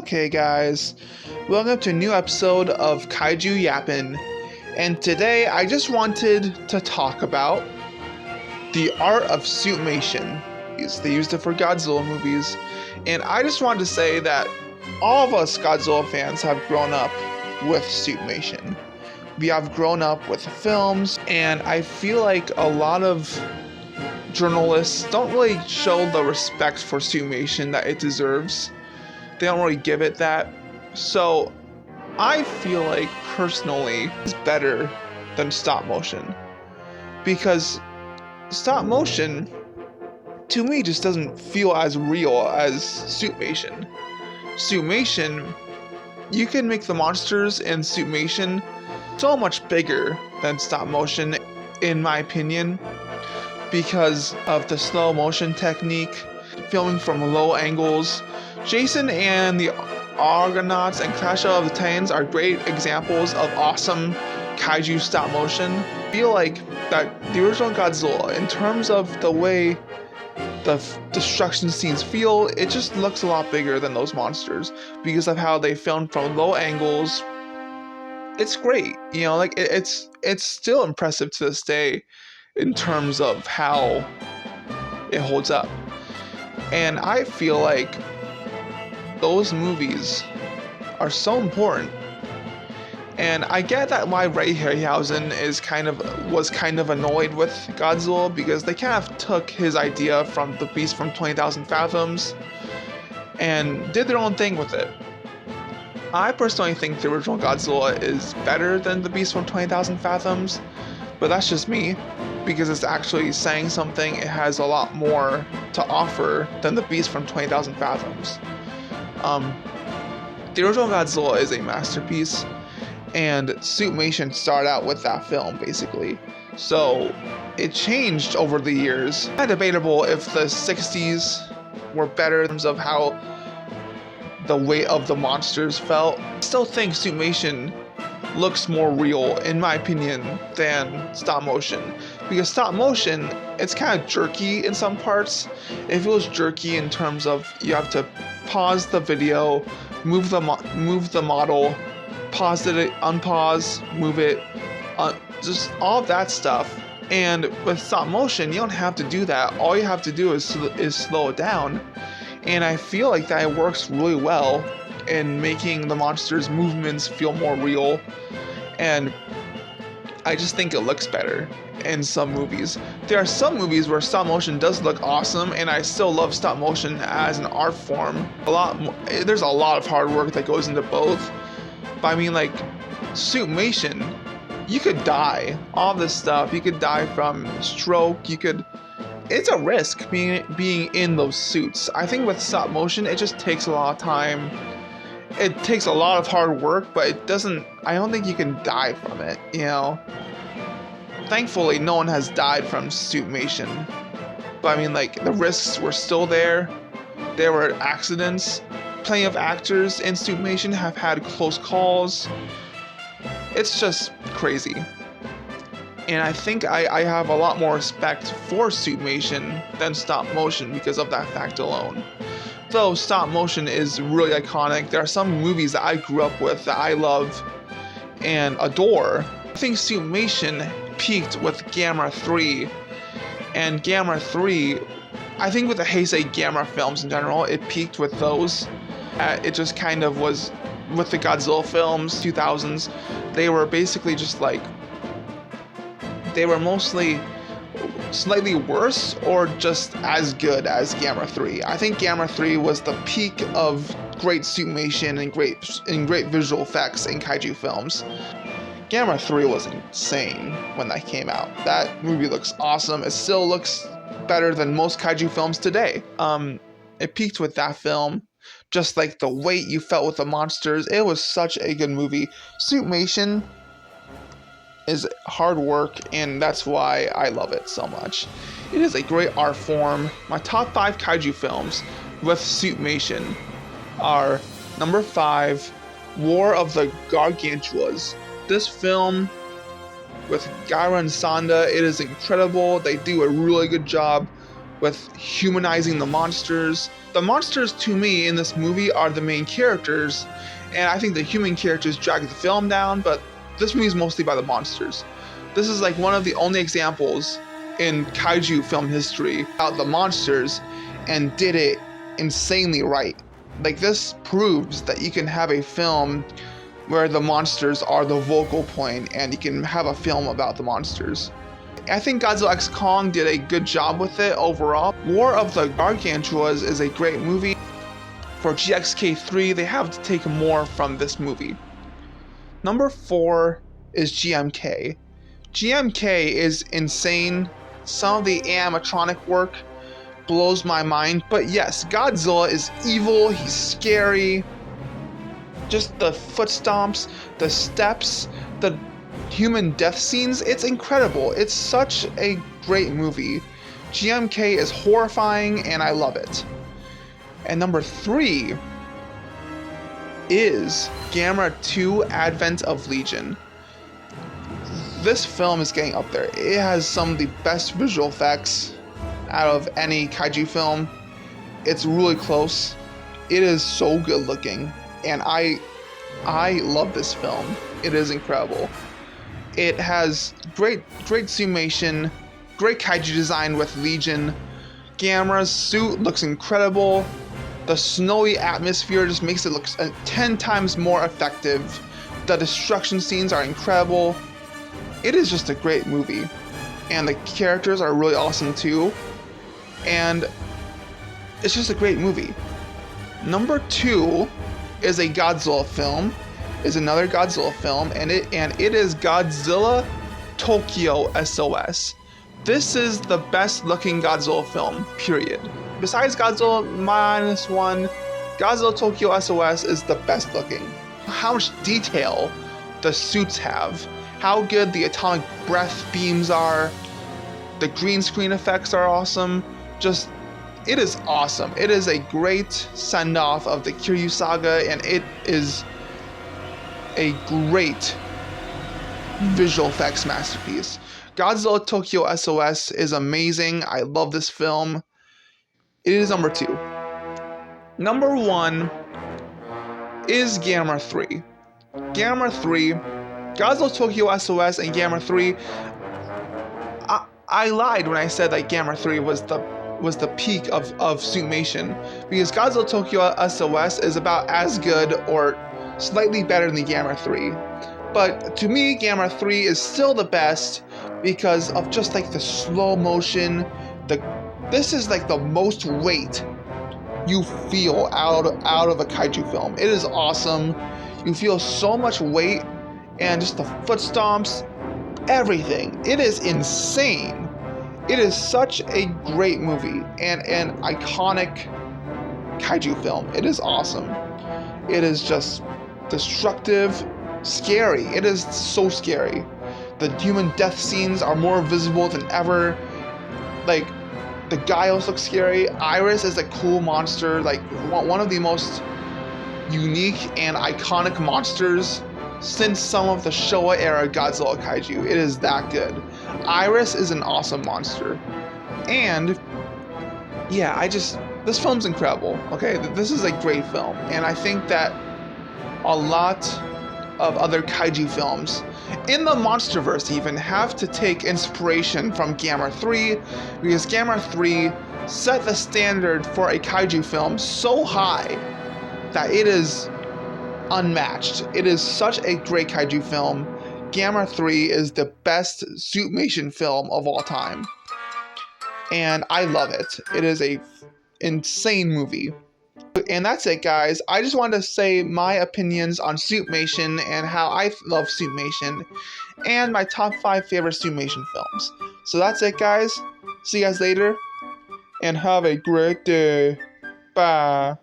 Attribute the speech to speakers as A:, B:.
A: Okay guys, welcome to a new episode of Kaiju Yappin', and today I just wanted to talk about the art of Suitmation. They used it for Godzilla movies, and I just wanted to say that all of us Godzilla fans have grown up with Suitmation. We have grown up with films, and I feel like a lot of journalists don't really show the respect for Suitmation that it deserves. They don't really give it that. So I feel like personally it's better than stop motion, because stop motion to me just doesn't feel as real as Suitmation. Suitmation, you can make the monsters in Suitmation so much bigger than stop motion, in my opinion, because of the slow motion technique, filming from low angles. Jason and the Argonauts and Clash of the Titans are great examples of awesome kaiju stop motion. I feel like that the original Godzilla, in terms of the way the destruction scenes feel, it just looks a lot bigger than those monsters because of how they filmed from low angles. It's great, like it's still impressive to this day in terms of how it holds up. And I feel like those movies are so important. And I get that why Ray Harryhausen was kind of annoyed with Godzilla, because they kind of took his idea from the Beast from 20,000 Fathoms and did their own thing with it. I personally think the original Godzilla is better than the Beast from 20,000 Fathoms, but that's just me, because it's actually saying something. It has a lot more to offer than the Beast from 20,000 Fathoms. The original Godzilla is a masterpiece, and Suitmation started out with that film, basically. So it changed over the years. It's debatable if the 60s were better in terms of how the weight of the monsters felt. I still think Suitmation looks more real, in my opinion, than stop motion, because stop motion, it's kind of jerky in some parts. It feels jerky in terms of you have to pause the video, move the model, pause it, unpause, move it, just all of that stuff. And with stop motion, you don't have to do that. All you have to do is slow it down, and I feel like that works really well in making the monsters' movements feel more real. And I just think it looks better in some movies. There are some movies where stop motion does look awesome, and I still love stop motion as an art form. There's a lot of hard work that goes into both. But I mean, like, Suitmation, you could die. All this stuff, you could die from stroke. It's a risk being in those suits. I think with stop motion, it just takes a lot of time. It takes a lot of hard work, but I don't think you can die from it, Thankfully, no one has died from Suitmation. But I mean, like, the risks were still there. There were accidents. Plenty of actors in Suitmation have had close calls. It's just crazy. And I think I have a lot more respect for Suitmation than stop motion because of that fact alone. Though stop motion is really iconic, there are some movies that I grew up with that I love and adore. I think Suitmation peaked with Gamera 3. And Gamera 3, I think with the Heisei Gamera films in general, it peaked with those. It just kind of was with the Godzilla films, 2000s. They were basically just like, they were mostly slightly worse or just as good as Gamera 3. I think Gamera 3 was the peak of great Suitmation and great visual effects in kaiju films. Gamera 3 was insane when that came out. That movie looks awesome. It still looks better than most kaiju films today. It peaked with that film. Just like the weight you felt with the monsters. It was such a good movie. Suitmation is hard work, and that's why I love it so much. It is a great art form. My top 5 kaiju films with Suitmation are number 5, War of the Gargantuas. This film with Gaira and Sanda, it is incredible. They do a really good job with humanizing the monsters. The monsters, to me, in this movie are the main characters, and I think the human characters drag the film down, but this movie is mostly by the monsters. This is like one of the only examples in kaiju film history about the monsters and did it insanely right. Like, this proves that you can have a film where the monsters are the vocal point and you can have a film about the monsters. I think Godzilla x Kong did a good job with it overall. War of the Gargantuas is a great movie. For GXK3, they have to take more from this movie. Number 4 is GMK. GMK is insane. Some of the animatronic work blows my mind. But yes, Godzilla is evil, he's scary. Just the foot stomps, the steps, the human death scenes, it's incredible. It's such a great movie. GMK is horrifying and I love it. And number 3 is Gamera 2 Advent of Legion. This film is getting up there. It has some of the best visual effects out of any kaiju film. It's really close. It is so good looking, and I love this film. It is incredible. It has great suitmation, great kaiju design with Legion. Gamera's suit looks incredible. The snowy atmosphere just makes it look 10 times more effective. The destruction scenes are incredible. It is just a great movie. And the characters are really awesome too. And it's just a great movie. Number 2 is a Godzilla film. Is another Godzilla film, and it is Godzilla Tokyo SOS. This is the best looking Godzilla film, period. Besides Godzilla -1, Godzilla Tokyo SOS is the best looking. How much detail the suits have, how good the atomic breath beams are, the green screen effects are awesome. Just, it is awesome. It is a great send-off of the Kiryu saga, and it is a great visual effects masterpiece. Godzilla Tokyo SOS is amazing. I love this film. It is number 2. Number 1 is Gamera 3. Gamera 3, Godzilla Tokyo SOS and Gamera 3. I lied when I said that Gamera 3 was the peak of Suitmation, because Godzilla Tokyo SOS is about as good or slightly better than the Gamera 3. But to me, Gamera 3 is still the best because of just like the slow motion. This is like the most weight you feel out of a kaiju film. It is awesome. You feel so much weight and just the foot stomps, everything. It is insane. It is such a great movie and an iconic kaiju film. It is awesome. It is just destructive, scary. It is so scary. The human death scenes are more visible than ever. Like, the Gyos look scary. Iris is a cool monster, like one of the most unique and iconic monsters since some of the Showa era Godzilla kaiju. It is that good. Iris is an awesome monster. And yeah, this film's incredible. Okay, this is a great film, and I think that a lot of other kaiju films in the MonsterVerse even have to take inspiration from Gamera 3, because Gamera 3 set the standard for a kaiju film so high that it is unmatched. It is such a great kaiju film. Gamera 3 is the best Suitmation film of all time, and I love it. It is a insane movie. And that's it, guys. I just wanted to say my opinions on Suitmation and how I love Suitmation and my top 5 favorite Suitmation films. So that's it, guys. See you guys later and have a great day. Bye.